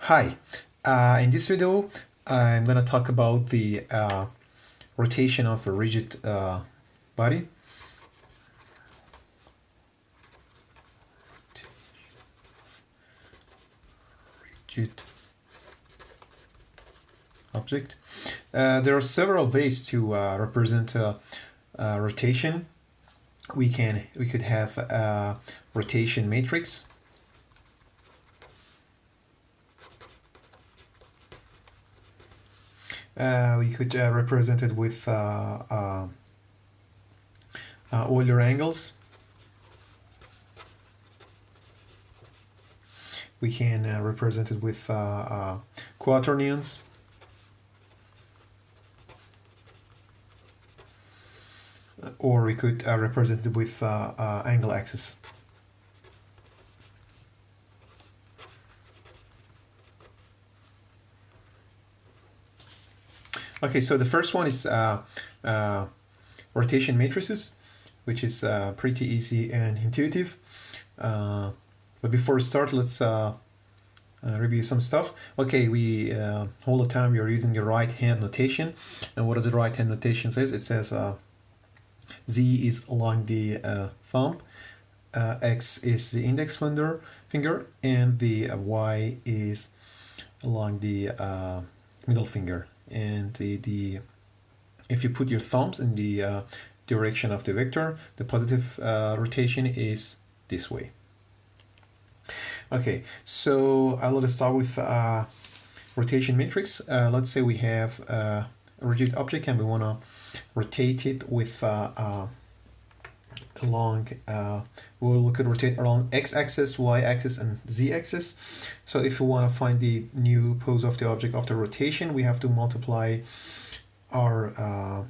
Hi, in this video I'm going to talk about the rotation of a rigid body. Rigid object. There are several ways to represent rotation. We could have a rotation matrix. We could represent it with Euler angles. We can represent it with Quaternions. Or we could represent it with angle axis. Okay, so the first one is rotation matrices, which is pretty easy and intuitive. But before we start, let's review some stuff. Okay, we all the time you're using your right hand notation. And what does the right hand notation says? It says Z is along the thumb, X is the index finger, and the Y is along the middle finger. And if you put your thumbs in the direction of the vector, the positive rotation is this way. Okay, so let us start with rotation matrix. Let's say we have a rigid object and we want to rotate it with we could rotate along x-axis, y-axis, and z-axis. So if we want to find the new pose of the object after rotation, we have to multiply our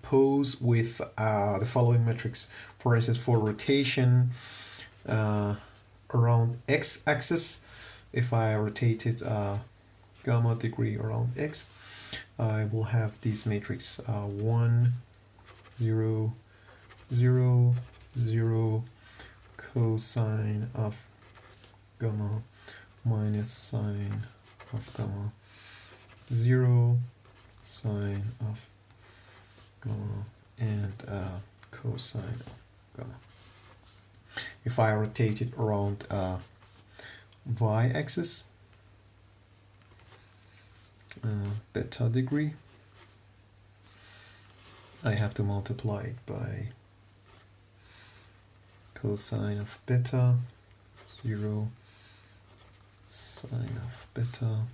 pose with the following metrics. For instance, for rotation around x-axis, if I rotate it gamma degree around x, I will have this matrix 1, 0, 0, 0, cosine of gamma minus sine of gamma, 0, sine of gamma, and cosine of gamma. If I rotate it around y-axis, beta degree, I have to multiply it by cosine of beta, 0, sine of beta,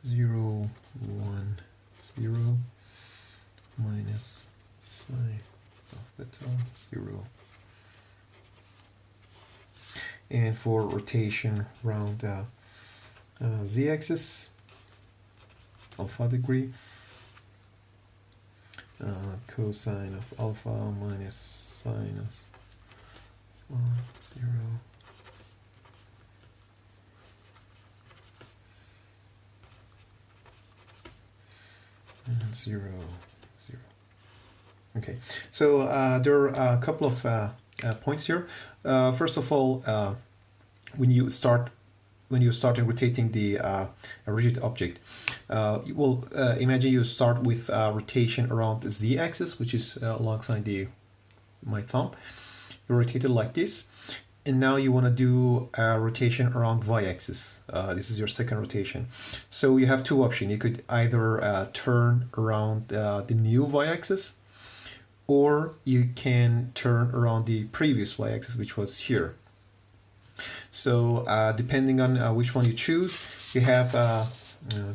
0, 1, 0, minus sine of beta, 0. And for rotation around z-axis, alpha degree, cosine of alpha minus sine of 0, and 0, 0. Okay, so there are a couple of points here. First of all, when you start rotating the rigid object, imagine you start with rotation around the z-axis, which is alongside my thumb. You rotate it like this, and now you want to do a rotation around y-axis. This is your second rotation. So you have two options. You could either turn around the new y-axis, or you can turn around the previous y-axis, which was here. So depending on which one you choose, you have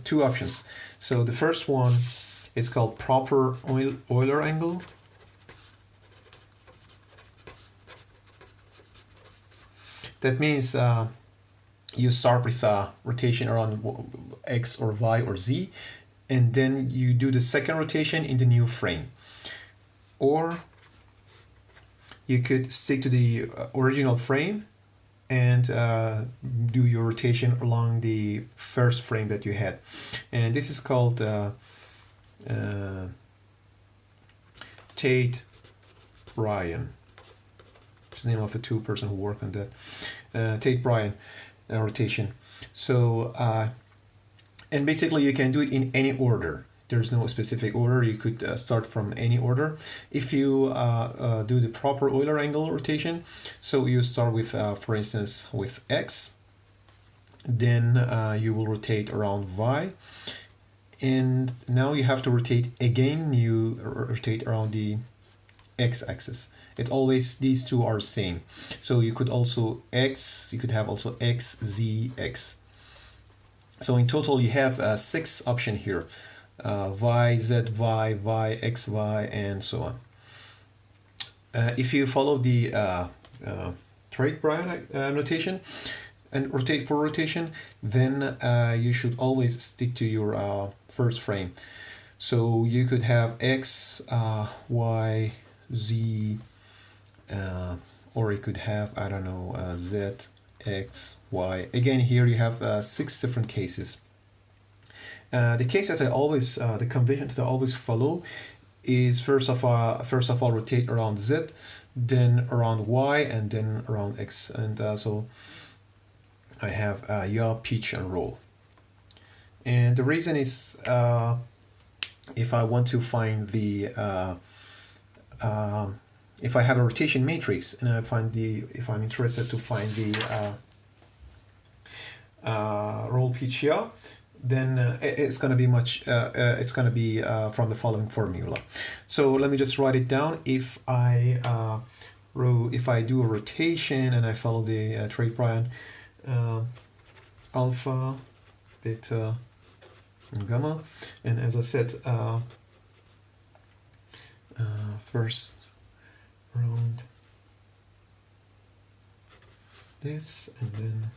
two options. So the first one is called proper Euler angle. That means you start with rotation around x or y or z, and then you do the second rotation in the new frame. Or you could stick to the original frame and do your rotation along the first frame that you had. And this is called Tate Bryan. It's the name of the two person who work on that. Tate Bryan. rotation. So and basically you can do it in any order. There's no specific order. You could start from any order. If you do the proper Euler angle rotation, so you start with, for instance, with X, then you will rotate around Y, and now you have to rotate again. You rotate around the X-axis. It always, these two are same. So you could also X, you could have also X, Z, X. So in total you have 6 options here. Y, Z, Y, Y, X, Y, and so on. If you follow the Drake-Bryan notation and rotate for rotation, then you should always stick to your first frame. So you could have X, Y, Z, or you could have, I don't know, Z, X, Y. Again, here you have 6 different cases. The case that I always, the convention that I always follow is first of all rotate around Z, then around Y, and then around X. And so I have yaw, pitch, and roll. And the reason is if I want to find the if I have a rotation matrix and I find the, if I'm interested to find the roll, pitch, yaw, then it's going to be much it's going to be from the following formula. So let me just write it down. If I do a rotation and I follow the Drake-Bryan alpha, beta, and gamma, and as I said, first round this, and then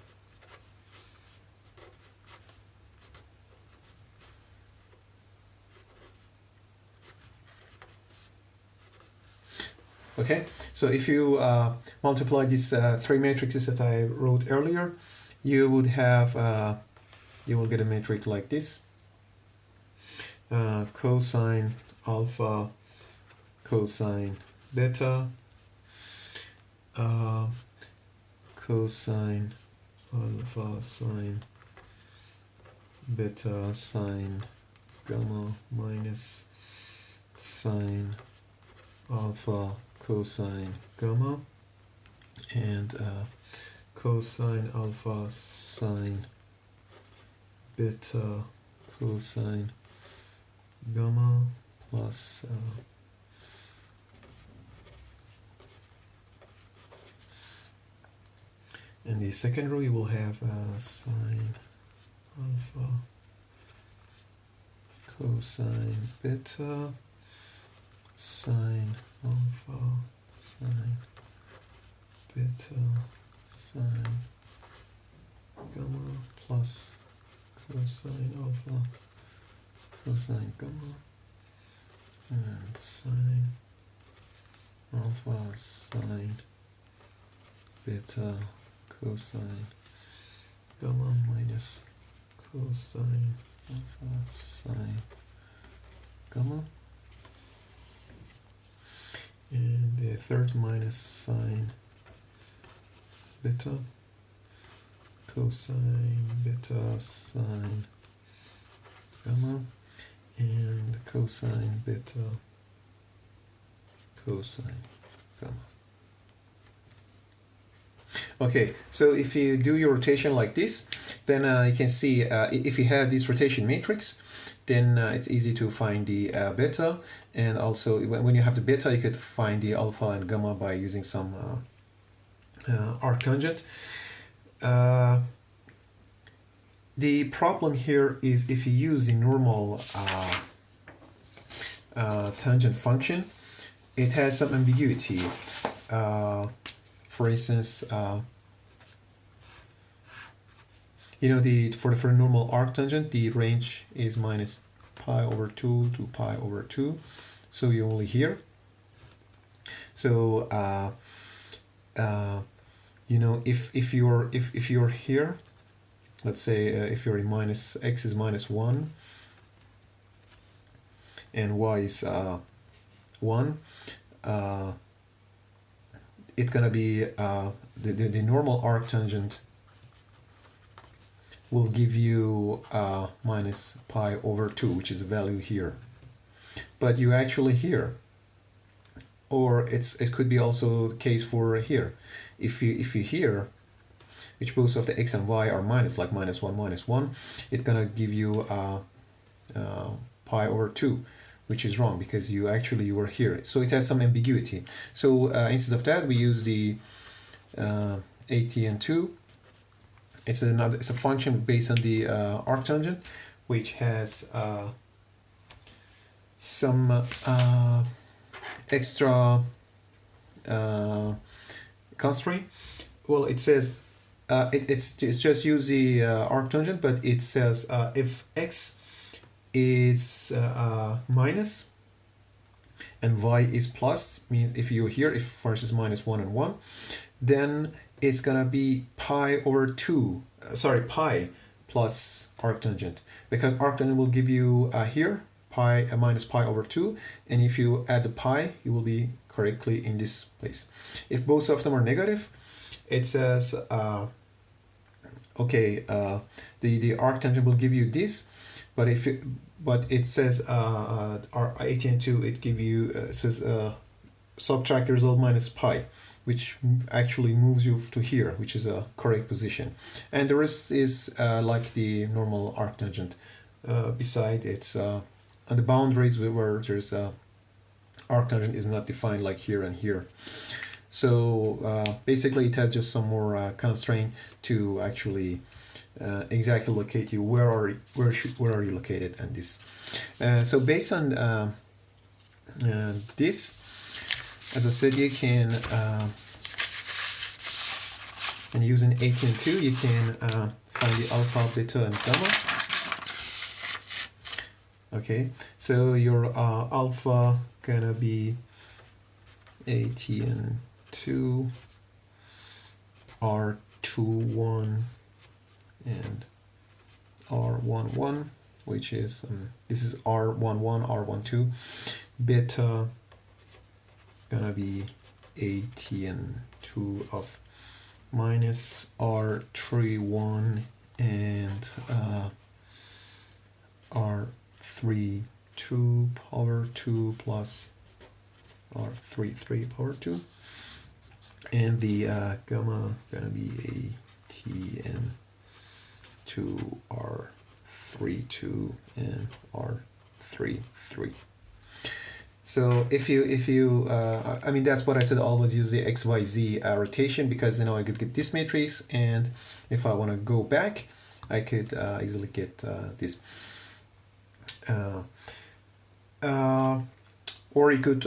okay, so if you multiply these 3 matrices that I wrote earlier, you would have you will get a matrix like this: cosine alpha, cosine beta, cosine alpha, sine beta, sine gamma, minus sine alpha, cosine gamma, and cosine alpha, sine beta, cosine gamma, plus in the second row you will have sine alpha, cosine beta, sine alpha, sine beta, sine gamma, plus cosine alpha, cosine gamma, and sine alpha, sine beta, cosine gamma, minus cosine alpha, sine gamma, and the third minus sine beta, cosine beta, sine gamma, and cosine beta, cosine gamma. Okay, so if you do your rotation like this, then you can see if you have this rotation matrix, then it's easy to find the beta, and also when you have the beta, you could find the alpha and gamma by using some arctangent. The problem here is if you use the normal tangent function, it has some ambiguity. For instance, you know, for the normal arctangent, the range is minus pi over 2 to pi over 2, so you're only here. So you know, if you're here, let's say if you're in minus x is minus 1 and y is 1, it's gonna be the normal arctangent will give you minus pi over 2, which is a value here. But you actually here, or it could be also the case for here. If you here, which both of the x and y are minus, like minus 1, it's gonna give you pi over 2, which is wrong because you were here. So it has some ambiguity. So instead of that, we use the ATN2. It's a function based on the arctangent, which has some extra constraint. Well, it says it's just use the arctangent, but it says if x is minus and y is plus, means if you're here, if first is minus 1 and 1, then it's gonna be pi over 2, pi plus arctangent, because arctangent will give you here pi minus pi over 2, and if you add the pi, you will be correctly in this place. If both of them are negative, it says okay, the arctangent will give you this, but it says our ATN2, it give you it says subtract the result minus pi, which actually moves you to here, which is a correct position, and the rest is like the normal arctangent. Beside it's on the boundaries where there's arctangent is not defined, like here and here. So basically it has just some more constraint to actually exactly locate you where are you located, and this. So based on this, as I said, you can and using ATN2 you can find the alpha, beta, and gamma. Okay, so your alpha gonna be ATN2 R21 and R11, which is this is R11, R12. Beta gonna be ATN2 of minus R31 and R32 power 2 plus R33 power 2, and the gamma gonna be ATN2 R32 and R33. So if you I mean, that's what I said, always use the XYZ rotation, because I could get this matrix, and if I want to go back, I could easily get this. Or you could,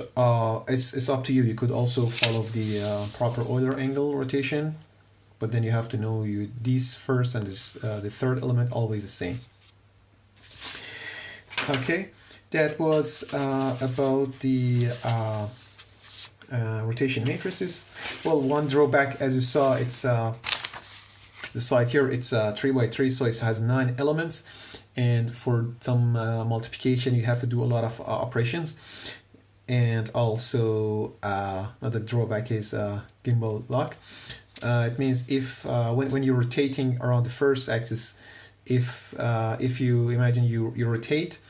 it's up to you. You could also follow the proper Euler angle rotation, but then you have to know these first and this, the third element always the same. Okay, that was about the rotation matrices. Well, one drawback, as you saw, it's the side here, it's 3x3, so it has 9 elements, and for some multiplication you have to do a lot of operations. And also another drawback is gimbal lock. It means if when you're rotating around the first axis, if you imagine you rotate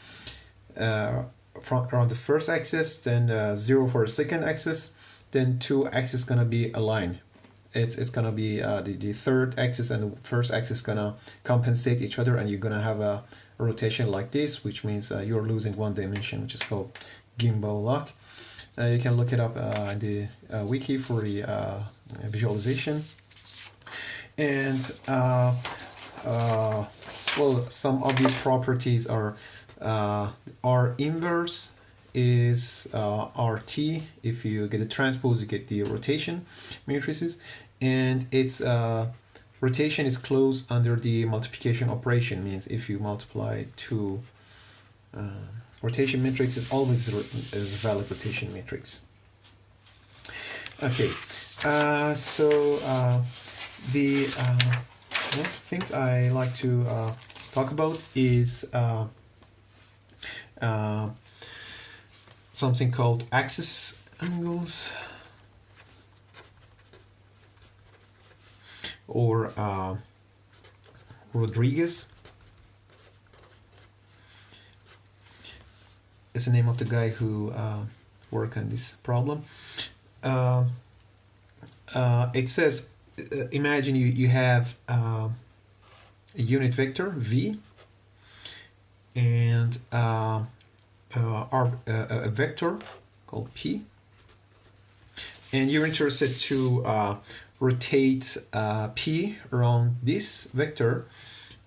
around the first axis, then 0 for the second axis, then 2 axes gonna be aligned. It's gonna be the third axis and the first axis gonna compensate each other, and you're gonna have a rotation like this, which means you're losing one dimension, which is called gimbal lock. You can look it up in the wiki for the visualization. And well, some obvious properties are R inverse is RT. If you get the transpose, you get the rotation matrices, and its rotation is closed under the multiplication operation. Means if you multiply two rotation matrix, is always a valid rotation matrix. Okay, so the things I like to talk about is something called axis angles, or Rodrigues. It's the name of the guy who worked on this problem. It says, imagine you have a unit vector v and a vector called p, and you're interested to rotate p around this vector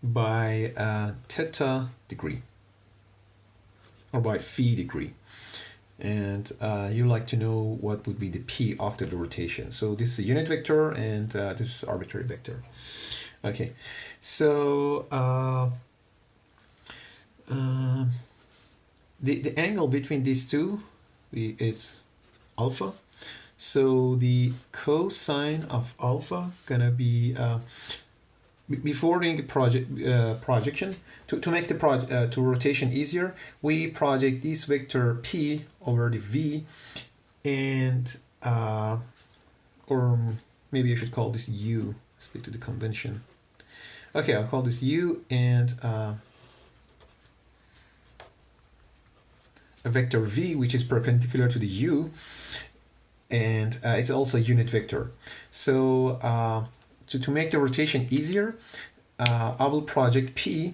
by theta degree or by phi degree, and you like to know what would be the p after the rotation. So this is a unit vector and this is arbitrary vector. Okay, so the angle between these two, it's alpha. So the cosine of alpha gonna be before doing projection, to make the to rotation easier, we project this vector p over the v, and or maybe I should call this u, stick to the convention. Okay, I'll call this u, and a vector v which is perpendicular to the u, and it's also a unit vector. So to make the rotation easier, I will project p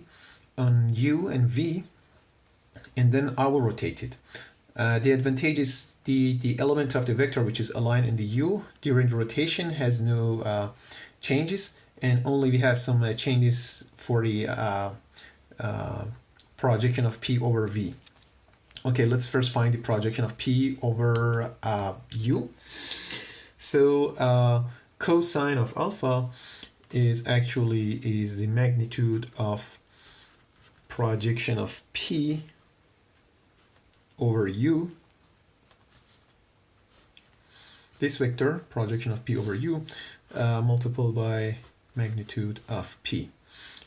on u and v, and then I will rotate it. The advantage is the element of the vector which is aligned in the u during the rotation has no changes, and only we have some changes for the projection of p over v. Okay, let's first find the projection of p over u. So cosine of alpha is the magnitude of projection of p over u. This vector, projection of p over u, multiplied by magnitude of p.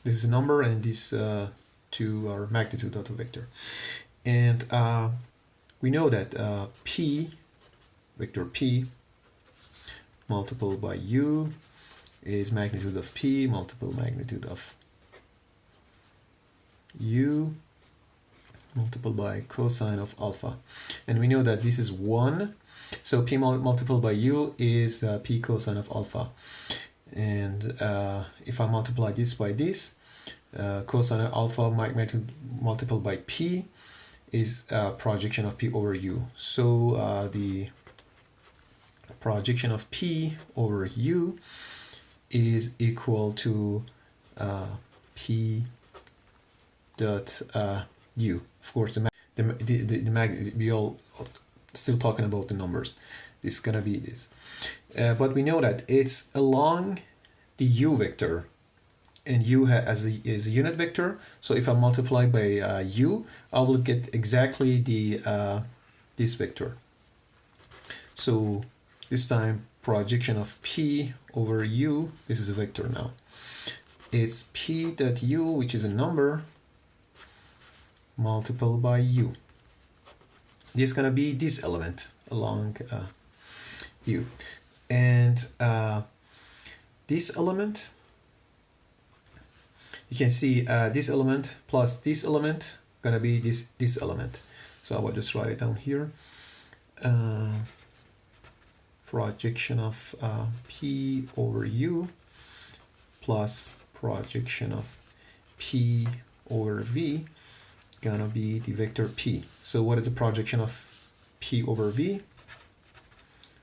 This is a number, and these two are magnitude of the vector. And we know that p, vector p, multiplied by u is magnitude of p multiplied magnitude of u multiplied by cosine of alpha. And we know that this is 1. So p multiplied by u is p cosine of alpha. And if I multiply this by this, cosine of alpha magnitude multiplied by p is projection of p over u. So the projection of p over u is equal to p dot u. Of course, the magnitude, we all still talking about the numbers. This is gonna be this, but we know that it's along the u vector, and u is a unit vector. So if I multiply by u, I will get exactly the this vector. So this time projection of p over u, this is a vector now. It's p dot u, which is a number, multiplied by u. This is gonna be this element along u, and this element, you can see this element plus this element gonna be this element. So I will just write it down here. Projection of p over u plus projection of p over v gonna be the vector p. So what is the projection of p over v?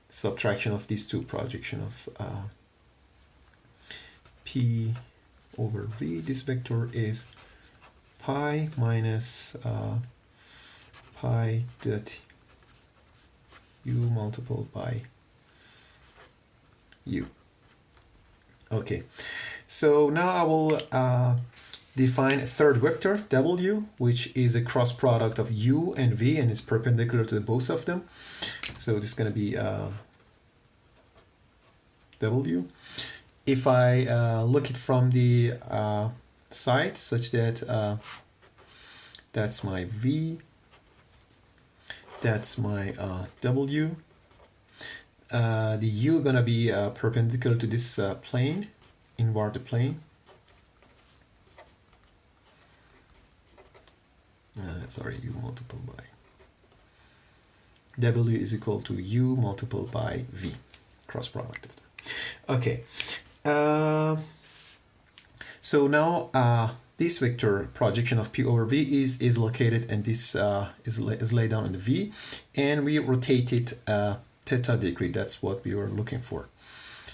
Subtraction of these two, projection of p over v. This vector is pi minus pi dot u multiplied by u. Okay, so now I will define a third vector, w, which is a cross product of u and v and is perpendicular to both of them. So this is going to be w. If I look it from the side, such that that's my v, that's my w. The u gonna be perpendicular to this plane, inward the plane. sorry, u multiplied by w is equal to u multiplied by v, cross product. Okay, so now this vector projection of p over v is located, and this is laid down in the v, and we rotate it theta degree. That's what we were looking for.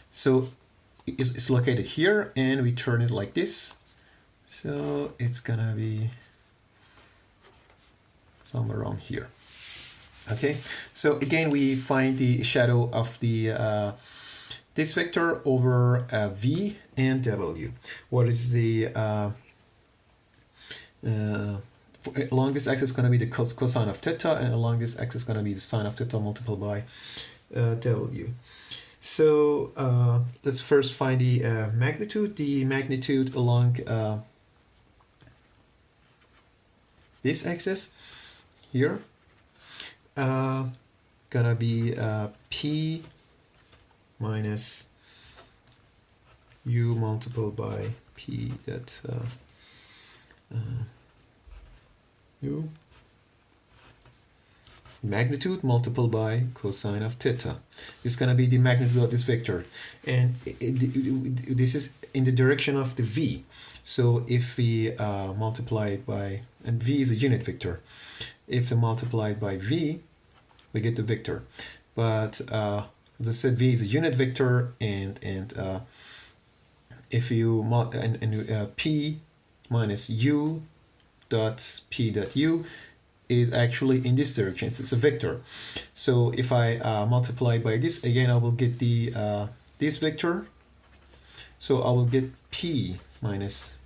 So it's located here, and we turn it like this. So it's gonna be somewhere around here. Okay, so again we find the shadow of the this vector over v and w. What is the along this axis is going to be the cosine of theta, and along this axis is going to be the sine of theta multiplied by w. So let's first find the magnitude. The magnitude along this axis here gonna be p minus u multiplied by p that u magnitude multiplied by cosine of theta. It's gonna be the magnitude of this vector, and this is in the direction of the v. So if we multiply it by, and v is a unit vector, if we multiply it by v, we get the vector. But as I said, v is a unit vector, and if you p minus u dot p dot u is actually in this direction. It's a vector. So if I multiply by this again, I will get the this vector. So I will get p minus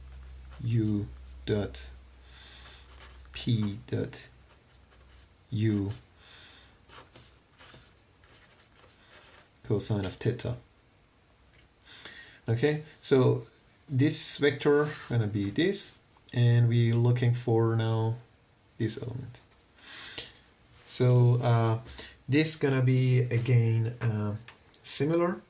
u dot p dot u cosine of theta. Okay, so this vector gonna be this, and we're looking for now this element. So this gonna be again similar.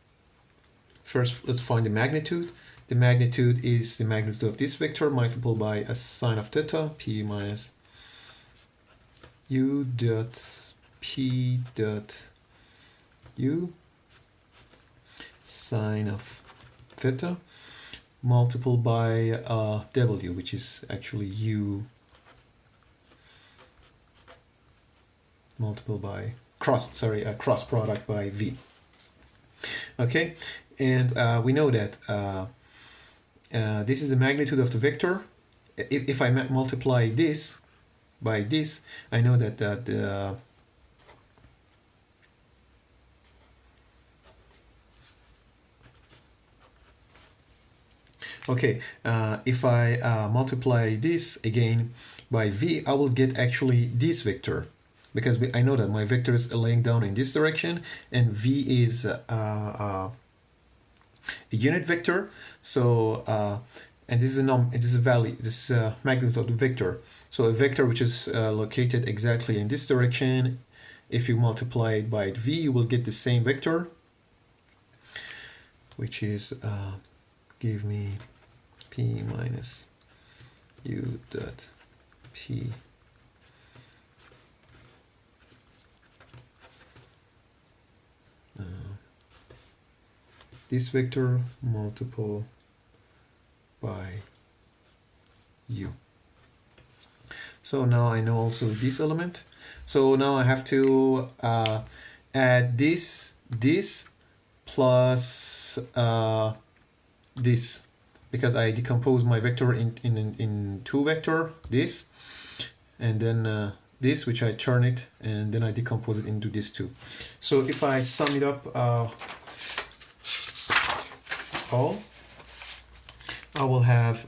First, let's find the magnitude. The magnitude is the magnitude of this vector multiplied by a sine of theta, p minus u dot p dot u sine of theta multiplied by w, which is actually u multiplied by cross product by v. Okay, and we know that this is the magnitude of the vector. If I multiply this by this, I know that the okay, if I multiply this again by v, I will get actually this vector, because I know that my vector is laying down in this direction, and v is a unit vector. So and this is a value, this is a magnitude of the vector. So a vector which is located exactly in this direction, if you multiply it by v, you will get the same vector, which is give me p minus u dot p this vector multiple by u. So now I know also this element. So now I have to add this plus this, because I decompose my vector in two vector, this, and then this, which I turn it, and then I decompose it into this two. So if I sum it up all, I will have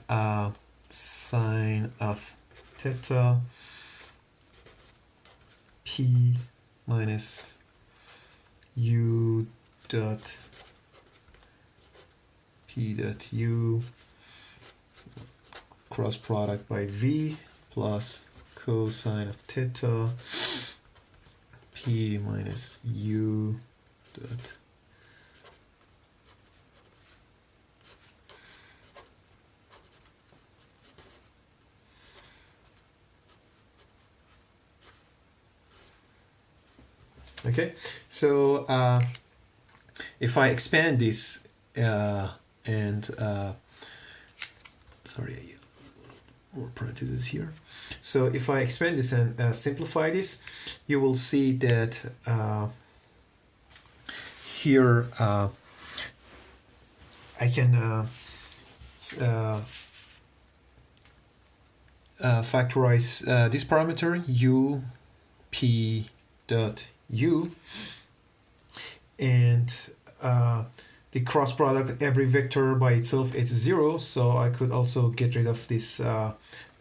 sine of theta p minus u dot p dot u cross product by v plus cosine of theta p minus u dot Okay, so if I expand this and sorry, more parentheses here. So if I expand this and simplify this, you will see that here I can factorize this parameter u p dot u, and the cross product every vector by itself is 0, so I could also get rid of this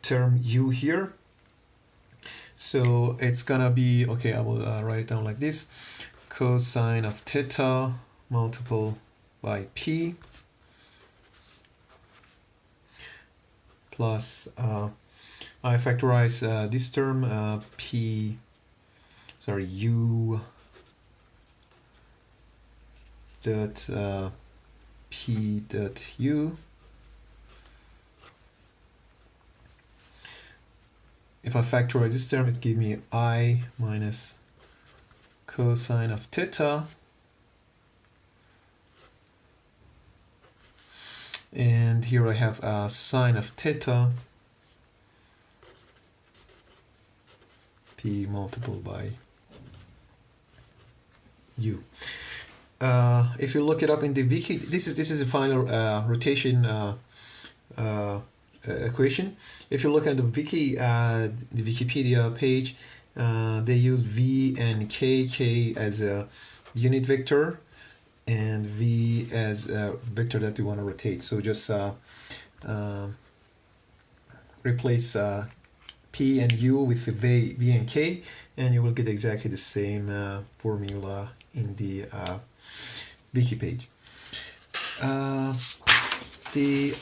term u here. So it's gonna be, okay, I will write it down like this: cosine of theta multiple by p plus I factorize this term u dot p dot u. If I factorize this term, it gives me I minus cosine of theta, and here I have sine of theta p multiple by u. If you look it up in the wiki, this is the final rotation equation. If you look at the wiki, the Wikipedia page, they use v and k as a unit vector and v as a vector that you want to rotate. So just replace p and u with v and k, and you will get exactly the same formula in the wiki page. The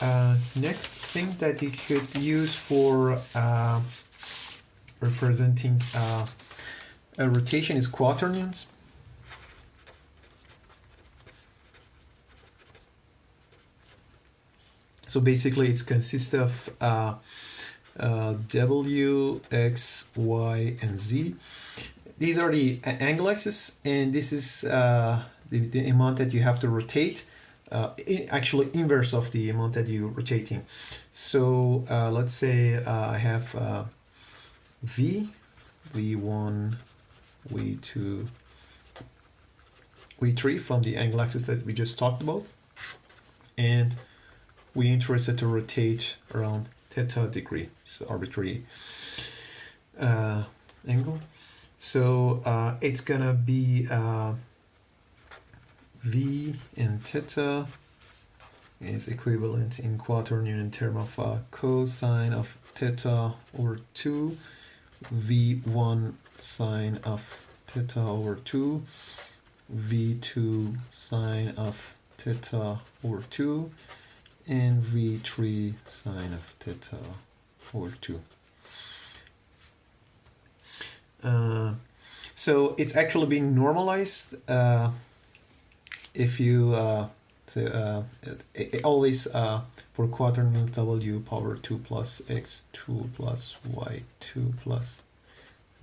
next thing that you could use for representing a rotation is quaternions. So basically it consists of w, x, y, and z. These are the angle axis, and this is the amount that you have to rotate, actually inverse of the amount that you're rotating. So let's say I have v, v1, v2, v3 from the angle axis that we just talked about, and we're interested to rotate around theta degree, so arbitrary angle. So it's gonna be v in theta is equivalent in quaternion in term of cosine of theta over 2, v1 sine of theta over 2, v2 sine of theta over 2, and v3 sine of theta over 2. So it's actually being normalized. If you always for quaternion w power 2 plus x2 plus y2 plus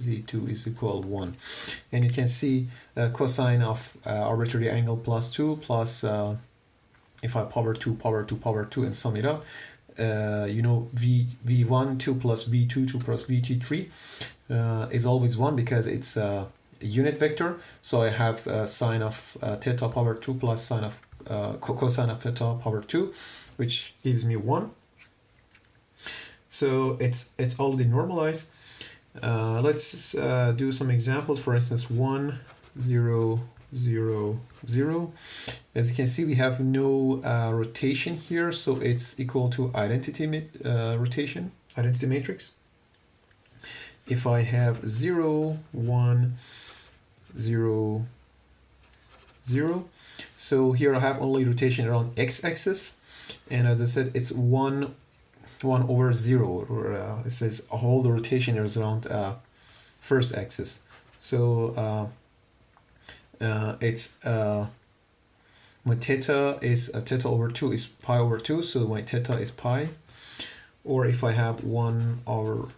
z2 is equal 1, and you can see cosine of arbitrary angle plus 2 plus if I power 2 power 2 power 2 and sum it up, you know, v1 2 plus v2 2 plus v2 3 is always 1 because it's a unit vector. So I have sine of theta power 2 plus sine of cosine of theta power 2, which gives me 1. So it's already normalized. Let's do some examples. For instance, 1 0 0 0. As you can see, we have no rotation here, so it's equal to identity rotation, identity matrix. If I have 0 1 0 0, so here I have only rotation around x-axis, and as I said, it's 1 over 0, or it says all the rotation is around first axis. So it's my theta is theta over 2 is pi over 2, so my theta is pi. Or if I have 1 over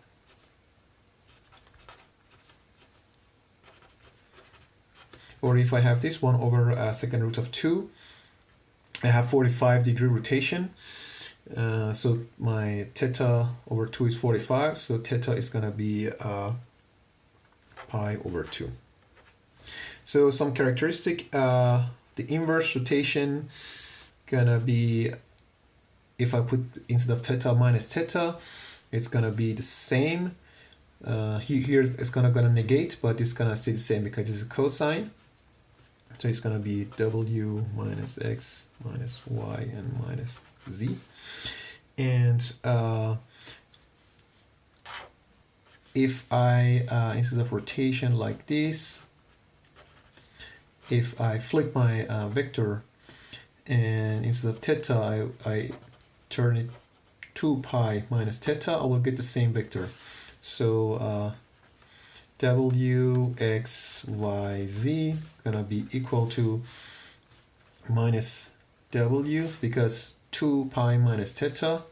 Or if I have this one over second root of 2, I have 45-degree rotation. So my theta over 2 is 45, so theta is going to be pi over 2. So some characteristic, the inverse rotation gonna be, if I put instead of theta minus theta, it's gonna be the same. Here it's gonna negate, but it's gonna stay the same because it's a cosine. So it's gonna be w minus x minus y and minus z. And if I instead of rotation like this, if I flip my vector and instead of theta I turn it 2 pi minus theta, I will get the same vector. So w x y z gonna be equal to minus w, because 2 pi minus theta,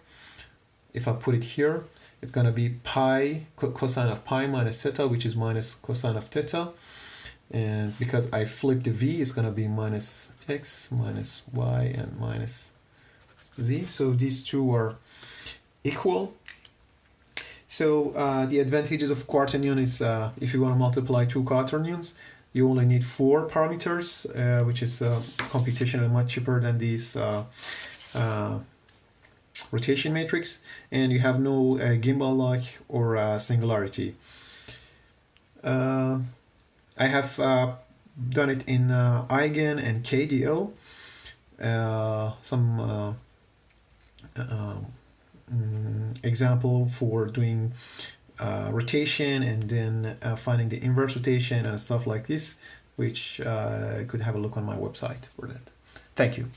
if I put it here, it's gonna be pi cosine of pi minus theta, which is minus cosine of theta. And because I flip the v, it's gonna be minus x minus y and minus z. So these two are equal. So the advantages of Quaternion is if you want to multiply two Quaternions, you only need 4 parameters, which is computationally much cheaper than this rotation matrix, and you have no gimbal lock or singularity. I have done it in Eigen and KDL. Some example for doing rotation and then finding the inverse rotation and stuff like this, which you could have a look on my website for that. Thank you.